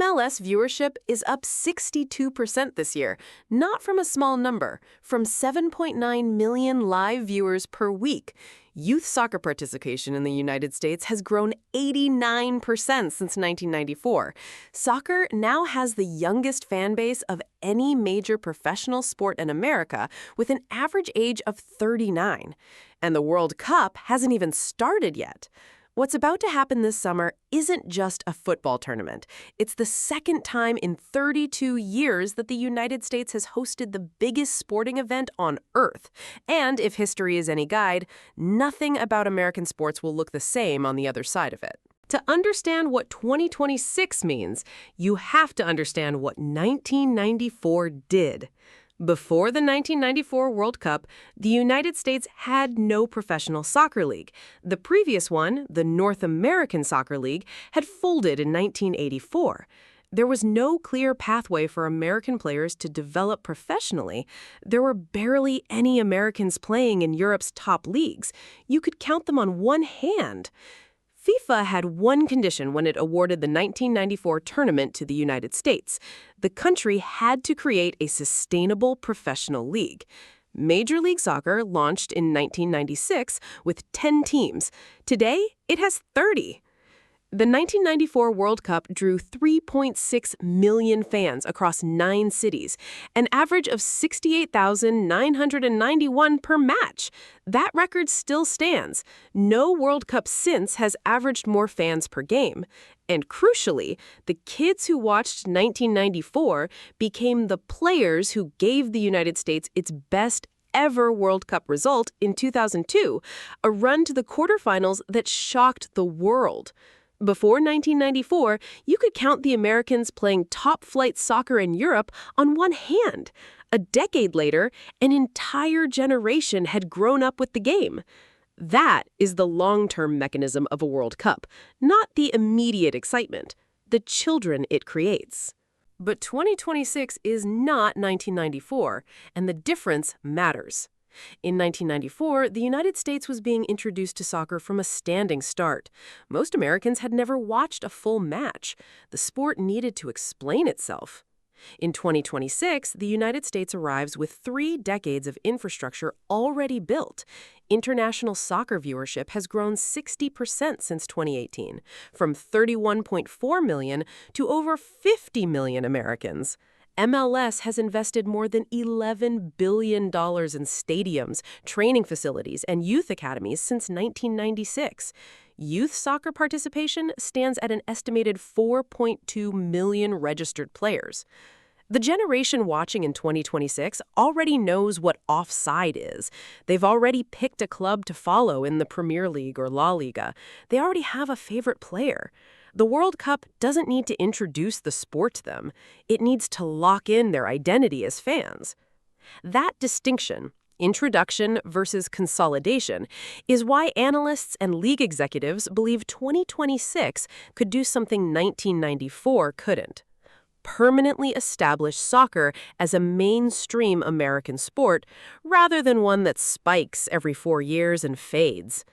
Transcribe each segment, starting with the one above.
MLS viewership is up 62% this year, not from a small number, from 7.9 million live viewers per week. Youth soccer participation in the United States has grown 89% since 1994. Soccer now has the youngest fan base of any major professional sport in America, with an average age of 39. And the World Cup hasn't even started yet. What's about to happen this summer isn't just a football tournament. It's the second time in 32 years that the United States has hosted the biggest sporting event on Earth. And if history is any guide, nothing about American sports will look the same on the other side of it. To understand what 2026 means, you have to understand what 1994 did. Before the 1994 World Cup, the United States had no professional soccer league. The previous one, the North American Soccer League, had folded in 1984. There was no clear pathway for American players to develop professionally. There were barely any Americans playing in Europe's top leagues. You could count them on one hand. FIFA had one condition when it awarded the 1994 tournament to the United States. The country had to create a sustainable professional league. Major League Soccer launched in 1996 with 10 teams. Today, it has 30. The 1994 World Cup drew 3.6 million fans across 9 cities, an average of 68,991 per match. That record still stands. No World Cup since has averaged more fans per game. And crucially, the kids who watched 1994 became the players who gave the United States its best ever World Cup result in 2002, a run to the quarterfinals that shocked the world. Before 1994, you could count the Americans playing top-flight soccer in Europe on one hand. A decade later, an entire generation had grown up with the game. That is the long-term mechanism of a World Cup, not the immediate excitement, the children it creates. But 2026 is not 1994, and the difference matters. In 1994, the United States was being introduced to soccer from a standing start. Most Americans had never watched a full match. The sport needed to explain itself. In 2026, the United States arrives with 3 decades of infrastructure already built. International soccer viewership has grown 60% since 2018, from 31.4 million to over 50 million Americans. MLS has invested more than $11 billion in stadiums, training facilities, and youth academies since 1996. Youth soccer participation stands at an estimated 4.2 million registered players. The generation watching in 2026 already knows what offside is. They've already picked a club to follow in the Premier League or La Liga. They already have a favorite player. The World Cup doesn't need to introduce the sport to them. It needs to lock in their identity as fans. That distinction, introduction versus consolidation, is why analysts and league executives believe 2026 could do something 1994 couldn't: permanently establish soccer as a mainstream American sport rather than one that spikes every 4 years and fades.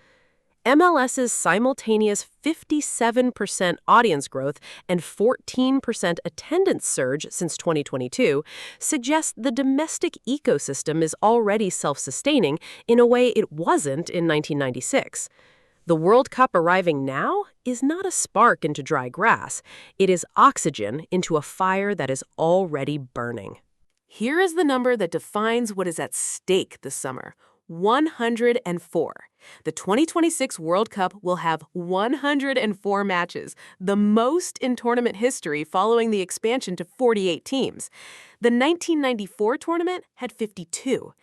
MLS's simultaneous 57% audience growth and 14% attendance surge since 2022 suggests the domestic ecosystem is already self-sustaining in a way it wasn't in 1996. The World Cup arriving now is not a spark into dry grass. It is oxygen into a fire that is already burning. Here is the number that defines what is at stake this summer: 104. The 2026 World Cup will have 104 matches, the most in tournament history following the expansion to 48 teams. The 1994 tournament had 52.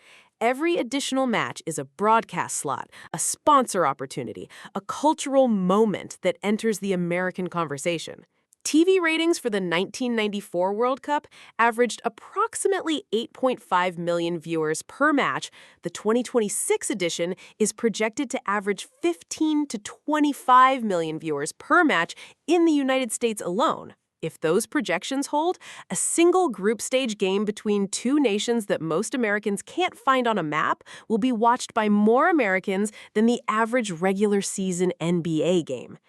Every additional match is a broadcast slot, a sponsor opportunity, a cultural moment that enters the American conversation. TV ratings for the 1994 World Cup averaged approximately 8.5 million viewers per match. The 2026 edition is projected to average 15 to 25 million viewers per match in the United States alone. If those projections hold, a single group stage game between 2 nations that most Americans can't find on a map will be watched by more Americans than the average regular season NBA game.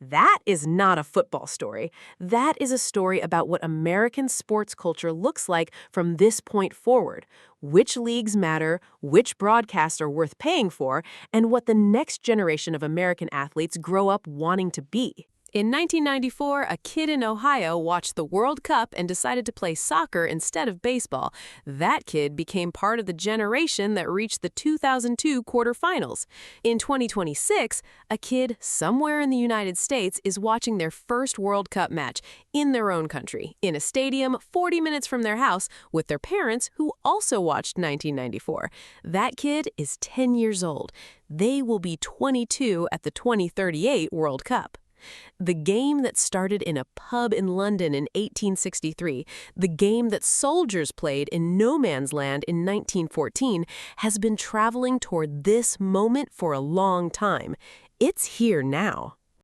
That is not a football story. That is a story about what American sports culture looks like from this point forward, which leagues matter, which broadcasts are worth paying for, and what the next generation of American athletes grow up wanting to be. In 1994, a kid in Ohio watched the World Cup and decided to play soccer instead of baseball. That kid became part of the generation that reached the 2002 quarterfinals. In 2026, a kid somewhere in the United States is watching their first World Cup match in their own country, in a stadium 40 minutes from their house, with their parents who also watched 1994. That kid is 10 years old. They will be 22 at the 2038 World Cup. The game that started in a pub in London in 1863, the game that soldiers played in no man's land in 1914, has been traveling toward this moment for a long time. It's here now.